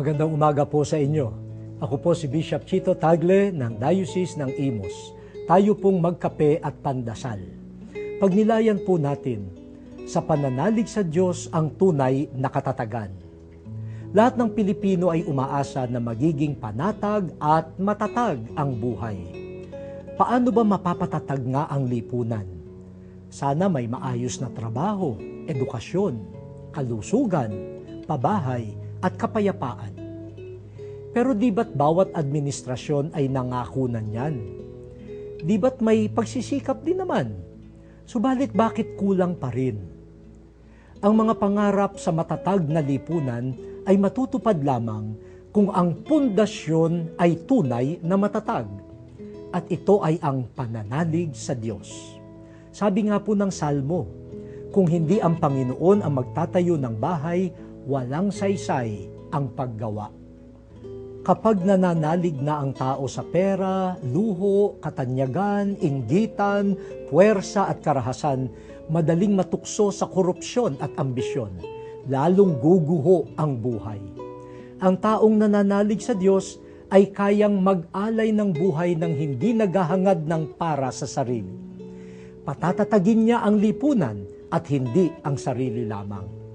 Magandang umaga po sa inyo. Ako po si Bishop Chito Tagle ng Diocese ng Imus. Tayo pong magkape at pandasal. Pagnilayan po natin, sa pananalig sa Diyos ang tunay na katatagan. Lahat ng Pilipino ay umaasa na magiging panatag at matatag ang buhay. Paano ba mapapatatag nga ang lipunan? Sana may maayos na trabaho, edukasyon, kalusugan, pabahay, at kapayapaan. Pero di ba't bawat administrasyon ay nangako na yan? Di ba't may pagsisikap din naman? Subalit bakit kulang pa rin? Ang mga pangarap sa matatag na lipunan ay matutupad lamang kung ang pundasyon ay tunay na matatag. At ito ay ang pananalig sa Diyos. Sabi nga po ng Salmo, kung hindi ang Panginoon ang magtatayo ng bahay, walang saysay ang paggawa. Kapag nananalig na ang tao sa pera, luho, katanyagan, inggitan, puwersa at karahasan, madaling matukso sa korupsyon at ambisyon, lalong guguho ang buhay. Ang taong nananalig sa Diyos ay kayang mag-alay ng buhay ng hindi naghahangad ng para sa sarili. Patatatagin niya ang lipunan at hindi ang sarili lamang.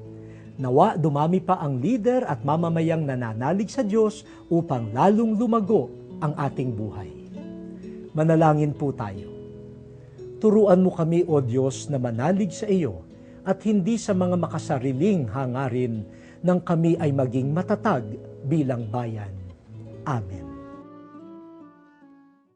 Nawa dumami pa ang lider at mamamayang nananalig sa Diyos upang lalong lumago ang ating buhay. Manalangin po tayo. Turuan mo kami, O Diyos, na manalig sa iyo at hindi sa mga makasariling hangarin nang kami ay maging matatag bilang bayan. Amen.